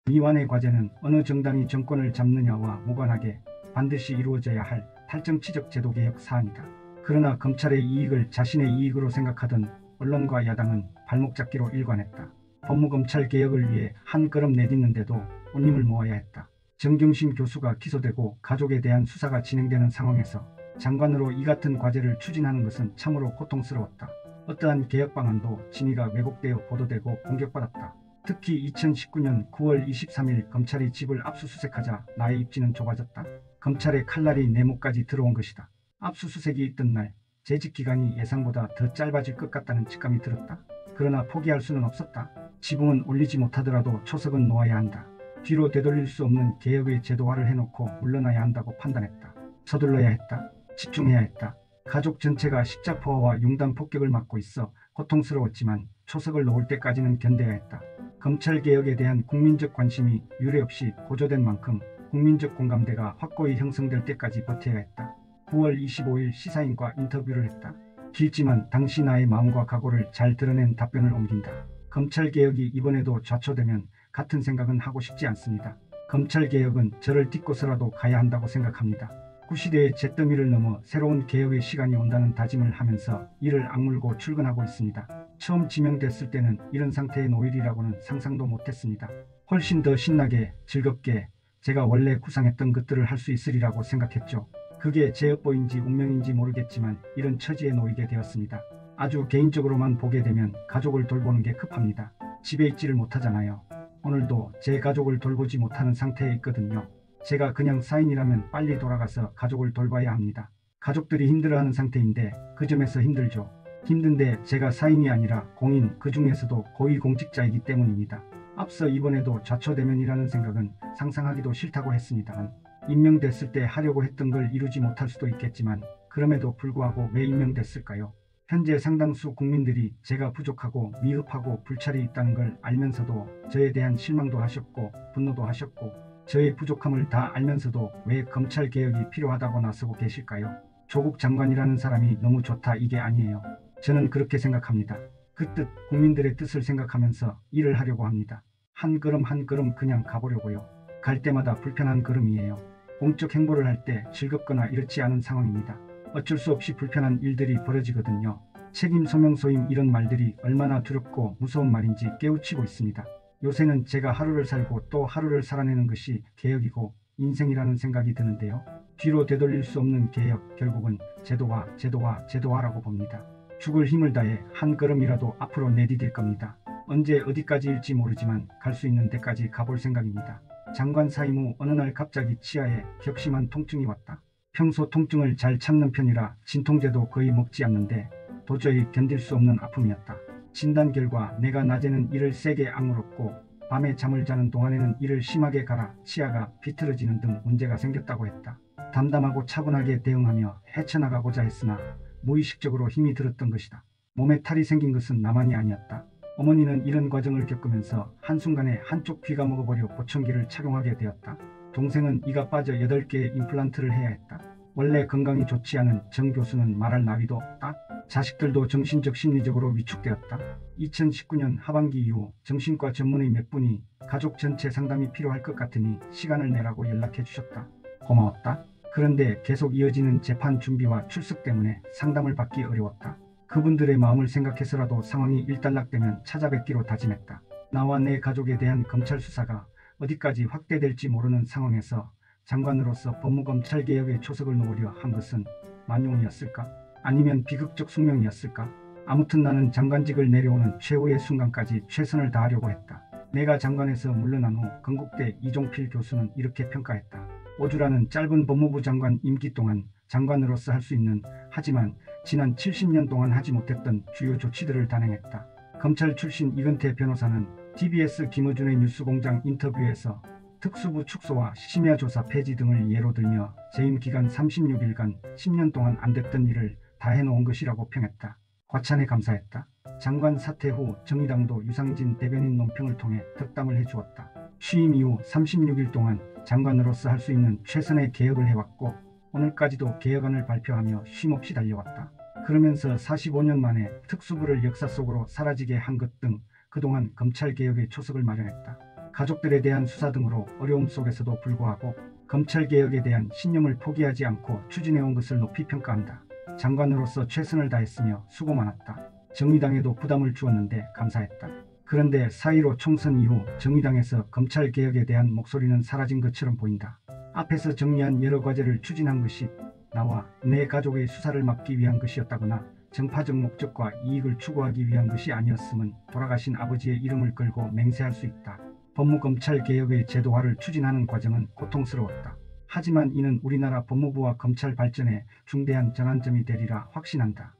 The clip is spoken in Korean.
이완의 과제는 어느 정당이 정권을 잡느냐와 무관하게 반드시 이루어져야 할 탈정치적 제도개혁 사안이다. 그러나 검찰의 이익을 자신의 이익으로 생각하던 언론과 야당은 발목 잡기로 일관했다. 법무검찰 개혁을 위해 한 걸음 내딛는데도 온 힘을 모아야 했다. 정경심 교수가 기소되고 가족에 대한 수사가 진행되는 상황에서 장관으로 이 같은 과제를 추진하는 것은 참으로 고통스러웠다. 어떠한 개혁 방안도 진위가 왜곡되어 보도되고 공격받았다. 특히 2019년 9월 23일 검찰이 집을 압수수색하자 나의 입지는 좁아졌다. 검찰의 칼날이 내 목까지 들어온 것이다. 압수수색이 있던 날 재직 기간이 예상보다 더 짧아질 것 같다는 직감이 들었다. 그러나 포기할 수는 없었다. 지붕은 올리지 못하더라도 초석은 놓아야 한다. 뒤로 되돌릴 수 없는 개혁의 제도화를 해놓고 물러나야 한다고 판단했다. 서둘러야 했다. 집중해야 했다. 가족 전체가 십자포화와 융단 폭격을 맞고 있어 고통스러웠지만 초석을 놓을 때까지는 견뎌야 했다. 검찰개혁에 대한 국민적 관심이 유례없이 고조된 만큼 국민적 공감대가 확고히 형성될 때까지 버텨야 했다. 9월 25일 시사인과 인터뷰를 했다. 길지만 당시 나의 마음과 각오를 잘 드러낸 답변을 옮긴다. 검찰개혁이 이번에도 좌초되면 같은 생각은 하고 싶지 않습니다. 검찰개혁은 저를 딛고서라도 가야 한다고 생각합니다. 구시대의 잿더미를 넘어 새로운 개혁의 시간이 온다는 다짐을 하면서 이를 악물고 출근하고 있습니다. 처음 지명됐을 때는 이런 상태의 노일이라고는 상상도 못했습니다. 훨씬 더 신나게 즐겁게 제가 원래 구상했던 것들을 할 수 있으리라고 생각했죠. 그게 제 업보인지 운명인지 모르겠지만 이런 처지에 놓이게 되었습니다. 아주 개인적으로만 보게 되면 가족을 돌보는 게 급합니다. 집에 있지를 못하잖아요. 오늘도 제 가족을 돌보지 못하는 상태에 있거든요. 제가 그냥 사인이라면 빨리 돌아가서 가족을 돌봐야 합니다. 가족들이 힘들어하는 상태인데 그 점에서 힘들죠. 힘든데 제가 사인이 아니라 공인, 그 중에서도 고위공직자이기 때문입니다. 앞서 이번에도 좌초대면이라는 생각은 상상하기도 싫다고 했습니다만 임명됐을 때 하려고 했던 걸 이루지 못할 수도 있겠지만 그럼에도 불구하고 왜 임명됐을까요? 현재 상당수 국민들이 제가 부족하고 미흡하고 불찰이 있다는 걸 알면서도 저에 대한 실망도 하셨고 분노도 하셨고 저의 부족함을 다 알면서도 왜 검찰개혁이 필요하다고 나서고 계실까요? 조국 장관이라는 사람이 너무 좋다 이게 아니에요. 저는 그렇게 생각합니다. 그 뜻, 국민들의 뜻을 생각하면서 일을 하려고 합니다. 한 걸음 한 걸음 그냥 가보려고요. 갈 때마다 불편한 걸음이에요. 공적 행보를 할 때 즐겁거나 이렇지 않은 상황입니다. 어쩔 수 없이 불편한 일들이 벌어지거든요. 책임, 소명, 소임 이런 말들이 얼마나 두렵고 무서운 말인지 깨우치고 있습니다. 요새는 제가 하루를 살고 또 하루를 살아내는 것이 개혁이고 인생이라는 생각이 드는데요. 뒤로 되돌릴 수 없는 개혁, 결국은 제도화라고 봅니다. 죽을 힘을 다해 한 걸음이라도 앞으로 내디딜 겁니다. 언제 어디까지일지 모르지만 갈 수 있는 데까지 가볼 생각입니다. 장관 사임 후 어느 날 갑자기 치아에 격심한 통증이 왔다. 평소 통증을 잘 참는 편이라 진통제도 거의 먹지 않는데 도저히 견딜 수 없는 아픔이었다. 진단 결과 내가 낮에는 이를 세게 악물었고 밤에 잠을 자는 동안에는 이를 심하게 갈아 치아가 비틀어지는 등 문제가 생겼다고 했다. 담담하고 차분하게 대응하며 헤쳐나가고자 했으나 무의식적으로 힘이 들었던 것이다. 몸에 탈이 생긴 것은 나만이 아니었다. 어머니는 이런 과정을 겪으면서 한순간에 한쪽 귀가 먹어버려 보청기를 착용하게 되었다. 동생은 이가 빠져 8개의 임플란트를 해야 했다. 원래 건강이 좋지 않은 정 교수는 말할 나위도 없다. 자식들도 정신적 심리적으로 위축되었다. 2019년 하반기 이후 정신과 전문의 몇 분이 가족 전체 상담이 필요할 것 같으니 시간을 내라고 연락해 주셨다. 고마웠다. 그런데 계속 이어지는 재판 준비와 출석 때문에 상담을 받기 어려웠다. 그분들의 마음을 생각해서라도 상황이 일단락되면 찾아뵙기로 다짐했다. 나와 내 가족에 대한 검찰 수사가 어디까지 확대될지 모르는 상황에서 장관으로서 법무검찰개혁의 초석을 놓으려 한 것은 만용이었을까? 아니면 비극적 숙명이었을까? 아무튼 나는 장관직을 내려오는 최후의 순간까지 최선을 다하려고 했다. 내가 장관에서 물러난 후 건국대 이종필 교수는 이렇게 평가했다. 오주라는 짧은 법무부 장관 임기 동안 장관으로서 할 수 있는 하지만 지난 70년 동안 하지 못했던 주요 조치들을 단행했다. 검찰 출신 이근태 변호사는 TBS 김어준의 뉴스공장 인터뷰에서 특수부 축소와 심야 조사 폐지 등을 예로 들며 재임 기간 36일간 10년 동안 안 됐던 일을 다 해놓은 것이라고 평했다. 과찬에 감사했다. 장관 사퇴 후 정의당도 유상진 대변인 논평을 통해 덕담을 해주었다. 취임 이후 36일 동안 장관으로서 할 수 있는 최선의 개혁을 해왔고 오늘까지도 개혁안을 발표하며 쉼없이 달려왔다. 그러면서 45년 만에 특수부를 역사 속으로 사라지게 한 것 등 그동안 검찰개혁의 초석을 마련했다. 가족들에 대한 수사 등으로 어려움 속에서도 불구하고 검찰개혁에 대한 신념을 포기하지 않고 추진해온 것을 높이 평가한다. 장관으로서 최선을 다했으며 수고 많았다. 정의당에도 부담을 주었는데 감사했다. 그런데 4.15 총선 이후 정의당에서 검찰개혁에 대한 목소리는 사라진 것처럼 보인다. 앞에서 정리한 여러 과제를 추진한 것이 나와 내 가족의 수사를 막기 위한 것이었다거나 정파적 목적과 이익을 추구하기 위한 것이 아니었음은 돌아가신 아버지의 이름을 걸고 맹세할 수 있다. 법무검찰개혁의 제도화를 추진하는 과정은 고통스러웠다. 하지만 이는 우리나라 법무부와 검찰 발전에 중대한 전환점이 되리라 확신한다.